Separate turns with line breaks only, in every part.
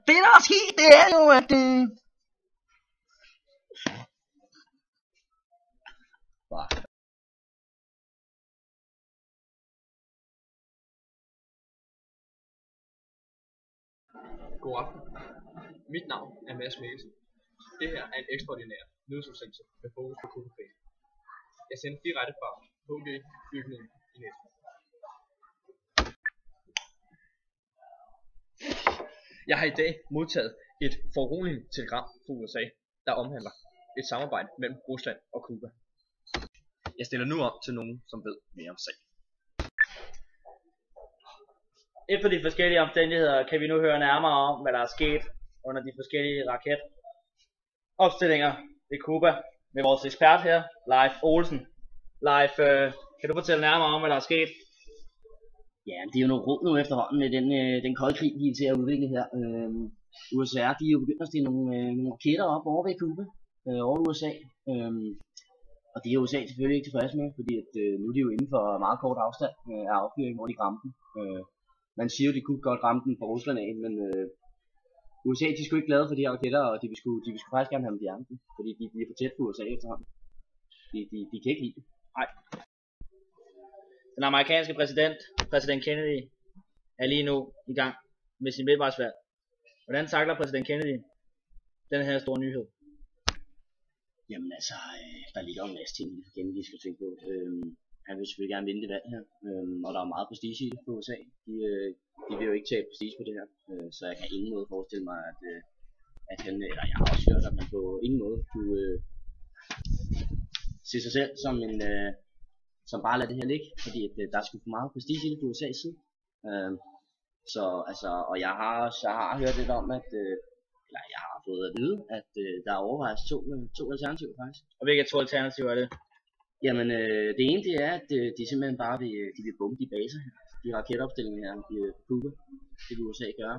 Det der er sket, det er jo, at
God aften. Mit navn er Mads Mikkelsen. Det her er en ekstraordinær nyhedsudsendelse med fokus på Cuba-krigen. Jeg sender direkte fra HG-bygningen i Næstved. Jeg har i dag modtaget et foruroligende telegram fra USA, der omhandler et samarbejde mellem Rusland og Cuba. Jeg stiller nu op til nogen, som ved mere om sagen.
Efter de forskellige omstændigheder kan vi nu høre nærmere om, hvad der er sket under de forskellige raketopstillinger ved Cuba med vores ekspert her, Leif Olsen. Leif, kan du fortælle nærmere om, hvad der er sket?
ja, det er jo noget råd nu efterhånden med den kolde krig, de er til at udvikle her. USA, de er jo begyndt at stille nogle raketter op over ved Cuba, over USA. Og det er USA selvfølgelig ikke tilfreds med, fordi at, nu er de jo inden for meget kort afstand af affyring, hvor de ramte den. Man siger jo, de kunne godt ramme den fra Rusland af, men USA, de skulle ikke glade for de her raketter, og de ville faktisk gerne have dem fjernet, fordi de er for tæt på USA efterhånden. De kan ikke lide det.
Nej. Den amerikanske præsident Kennedy, er lige nu i gang med sin midtvejsvalg. Hvordan takler præsident Kennedy den her store nyhed?
Jamen altså, der ligger jo en masse ting, Kennedy skal tænke på. Han vil selvfølgelig gerne vinde det valg her, og der er meget prestige i det på USA. De vil jo ikke tage prestige på det her, så jeg kan ingen måde forestille mig, at han, eller jeg har også hørt, at man på ingen måde kunne se sig selv som bare lader det her ligge, fordi at, der er sgu for meget prestige i det på USA's side. Så altså, og jeg har hørt lidt om, at eller jeg har fået at vide, at der overvejes to alternativer faktisk.
Og hvilke to alternativer er det?
Jamen, det ene det er, at de simpelthen bare vil bombe de baser her, de raketopstillinger her på Cuba. Det vil USA gøre.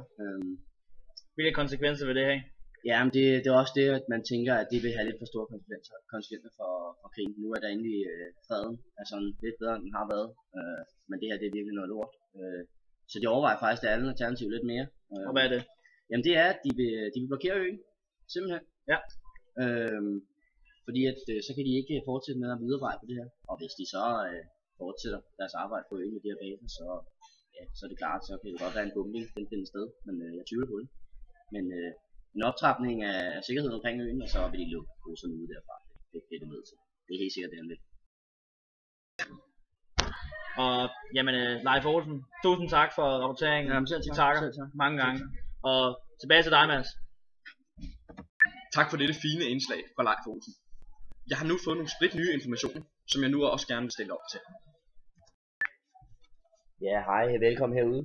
Hvilke konsekvenser vil det have?
Ja, men det er også det, at man tænker, at det vil have lidt for store konsekvenser for krigen. Nu er der egentlig freden er sådan lidt bedre, end den har været. Men det her, det er virkelig noget lort. Så de overvejer faktisk det andet alternativ lidt mere.
Og hvad er det?
Jamen det er, at de vil blokere øen. Simpelthen.
Ja.
Fordi at så kan de ikke fortsætte med at viderearbejde på det her. Og hvis de så fortsætter deres arbejde på øen med de her baser, så er det klart, så kan det godt være en bombing, den finder sted. Men jeg tvivler på det. Men en optrapning af sikkerheden omkring øen, og så vil de lukke russerne ud derfra. Det er det med til. Det er helt sikkert det, han vil.
Og jamen, Leif Olsen, tusind tak for rapporteringen.
Jamen, selv tak.
Takker mange gange. Og tilbage til dig, Mads.
Tak for dette fine indslag fra Leif Olsen. Jeg har nu fået nogle split nye informationer, som jeg nu også gerne vil stille op til.
Ja, hej, velkommen herude.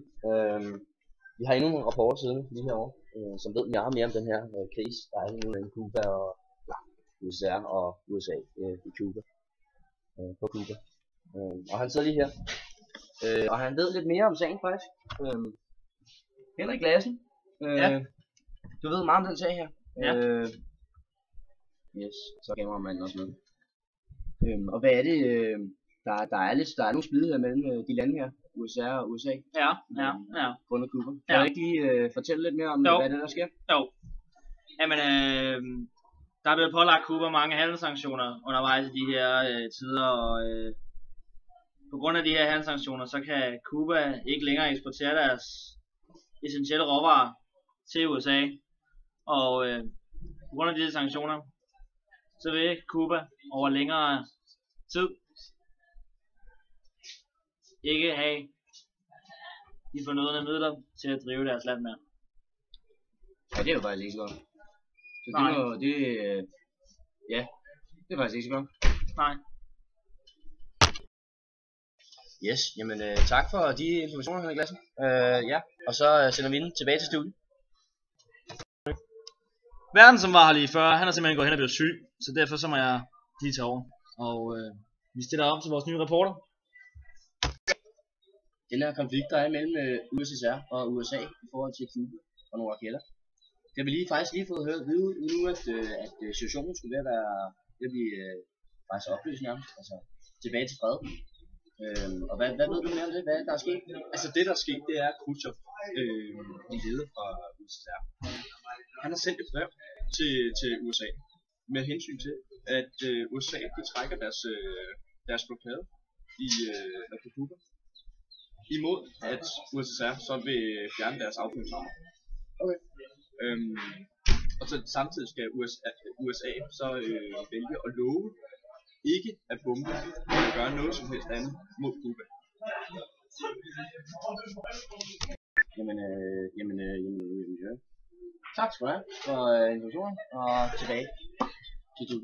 Vi har endnu nogle rapporter siden lige herovre, som ved mere om den her krise, der er nu mellem Cuba og USA og USA i Cuba. På Cuba. Og han sidder lige her. Og han ved lidt mere om sagen faktisk. Henrik Lassen.
Ja.
Du ved meget om den sag her.
Ja.
Yes, så gemmer man også med. Og hvad er det, der er nogle splidigheder mellem de lande her, USA og USA.
Ja.
Grundet Cuba. Kan du ikke lige fortælle lidt mere om, hvad det der sker?
Jo. Jamen, der er blevet pålagt Cuba mange handelssanktioner undervejs i de her tider, og på grund af de her handelssanktioner, så kan Cuba ikke længere eksportere deres essentielle råvarer til USA. Og på grund af disse sanktioner, så vil Cuba over længere tid ikke have de fornødne midler til at drive deres land med.
Ja, det er jo faktisk ikke så godt. Så det er faktisk ikke så godt.
Nej.
Yes, jamen tak for de informationer, Henrik Lassen. Ja, og så sender vi den tilbage til studiet.
Verden, som var her lige før, han er simpelthen gået hen og blevet syg, så derfor så må jeg lige tage over. Og vi stiller op til vores nye reporter.
Den her konflikt, der er mellem USSR og USA i forhold til Cuba og nogle raketter. Det har vi faktisk lige fået hørt vide nu, at situationen skulle være ved at blive faktisk opløst nærmest, altså tilbage til fred. Og hvad ved du mere om det? Hvad der er sket?
Altså det der er sket, det er, at Khrushchev,
en leder fra USSR. Han har sendt et brev til USA med hensyn til, at USA de trækker deres blokade på Cuba, imod at USSR så vil fjerne deres affyringsrammer.
Okay.
Og så samtidig skal USA så vælge at love ikke at bombe eller gøre noget som helst andet mod Cuba.
Jamen, ja. Tak skal du have for introduktionen, og tilbage til du.